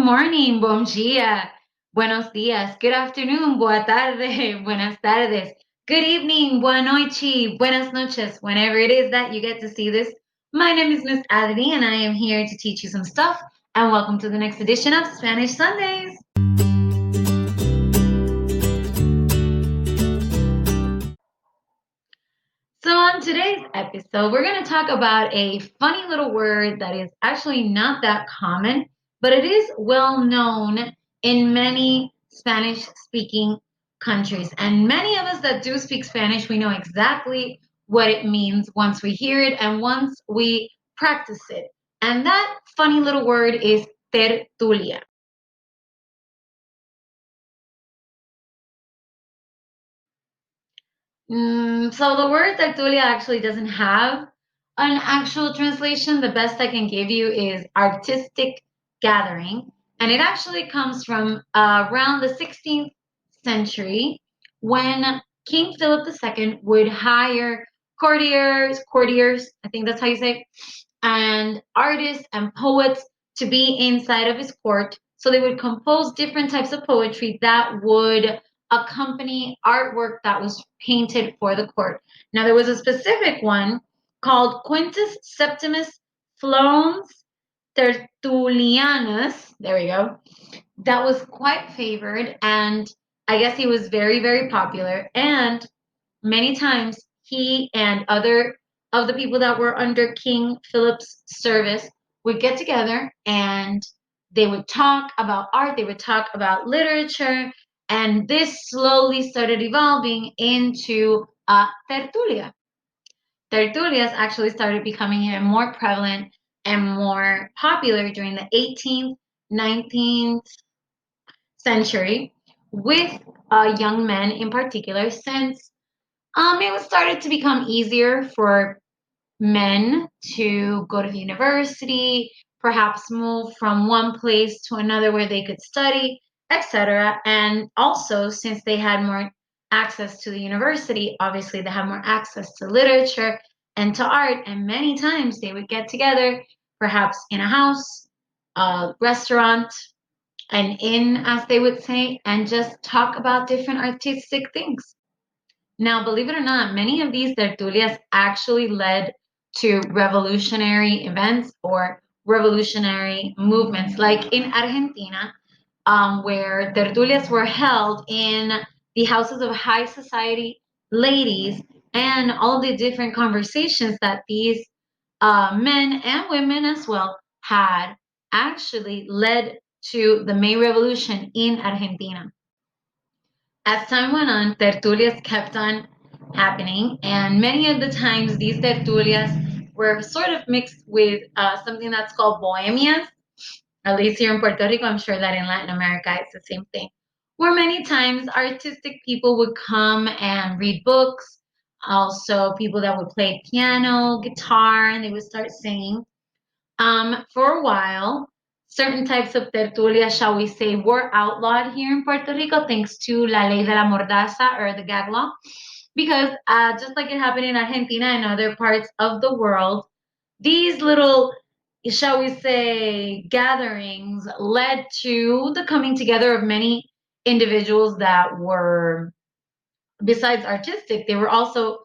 morning, bom dia, buenos días, good afternoon, boa tarde, buenas tardes, good evening, boa noche, buenas noches, whenever it is that you get to see this. My name is Miss Adri, and I am here to teach you some stuff. And welcome to the next edition of Spanish Sundays. So on today's episode, we're going to talk about a funny little word that is actually not that common, but it is well known in many Spanish-speaking countries. And many of us that do speak Spanish, we know exactly what it means once we hear it and once we practice it. And that funny little word is tertulia. So the word tertulia actually doesn't have an actual translation. The best I can give you is artistic gathering. And it actually comes from around the 16th century when King Philip II would hire courtiers, I think that's how you say it, and artists and poets to be inside of his court. So they would compose different types of poetry that would accompany artwork that was painted for the court. Now, there was a specific one called Quintus Septimus Florens Tertullianus. There we go. That was quite favored, and I guess he was very, very popular. And many times he and other of the people that were under King Philip's service would get together and they would talk about art, they would talk about literature, and this slowly started evolving into tertulia. Tertulias actually started becoming even more prevalent and more popular during the 18th, 19th century with young men in particular, since it was started to become easier for men to go to the university, perhaps move from one place to another where they could study, etc. And also, since they had more access to the university, obviously they have more access to literature and to art. And many times they would get together, perhaps in a house, a restaurant, an inn, as they would say, and just talk about different artistic things. Now, believe it or not, many of these tertulias actually led to revolutionary events or revolutionary movements, like in Argentina, where tertulias were held in the houses of high society ladies, and all the different conversations that these men and women as well had actually led to the May Revolution in Argentina. As time went on, tertulias kept on happening, and many of the times these tertulias were sort of mixed with something that's called bohemias. At least here in Puerto Rico, I'm sure that in Latin America it's the same thing, where many times artistic people would come and read books, also people that would play piano, guitar, and they would start singing. For a while, certain types of tertulia, shall we say, were outlawed here in Puerto Rico thanks to la ley de la mordaza, or the gag law, because just like it happened in Argentina and other parts of the world, these little, shall we say, gatherings led to the coming together of many individuals that were, besides artistic, they were also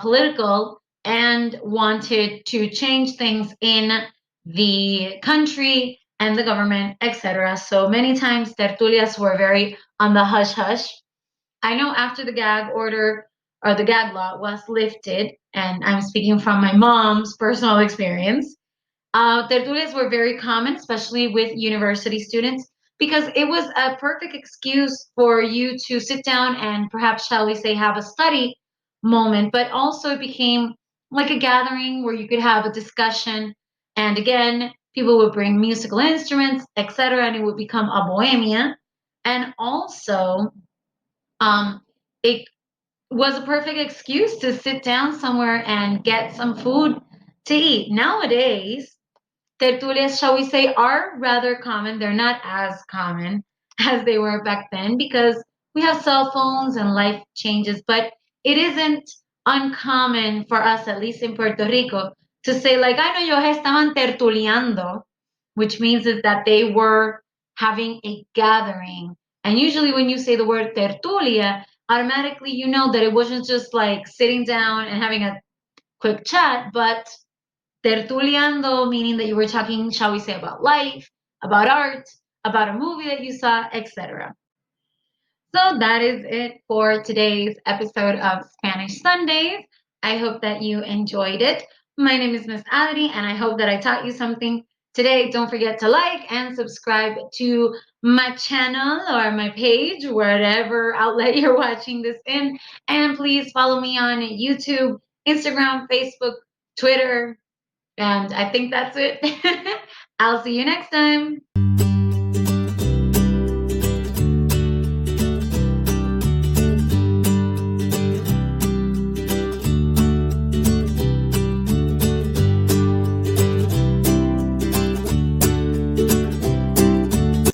political and wanted to change things in the country and the government, etc. So many times tertulias were very on the hush hush. I know after the gag order or the gag law was lifted, and I'm speaking from my mom's personal experience, tertulias were very common, especially with university students, because it was a perfect excuse for you to sit down and perhaps, shall we say, have a study moment, but also it became like a gathering where you could have a discussion. And again, people would bring musical instruments, etc., and it would become a bohemia. And also, it was a perfect excuse to sit down somewhere and get some food to eat. Nowadays, tertulias, shall we say, are rather common. They're not as common as they were back then because we have cell phones and life changes, but it isn't uncommon for us, at least in Puerto Rico, to say, like, I know ellos estaban tertuliando, which means is that they were having a gathering. And usually when you say the word tertulia, automatically you know that it wasn't just like sitting down and having a quick chat, but tertuliando, meaning that you were talking, shall we say, about life, about art, about a movie that you saw, etc. So that is it for today's episode of Spanish Sundays. I hope that you enjoyed it. My name is Miss Adri, and I hope that I taught you something today. Don't forget to like and subscribe to my channel or my page, whatever outlet you're watching this in. And please follow me on YouTube, Instagram, Facebook, Twitter, and I think that's it. I'll see you next time.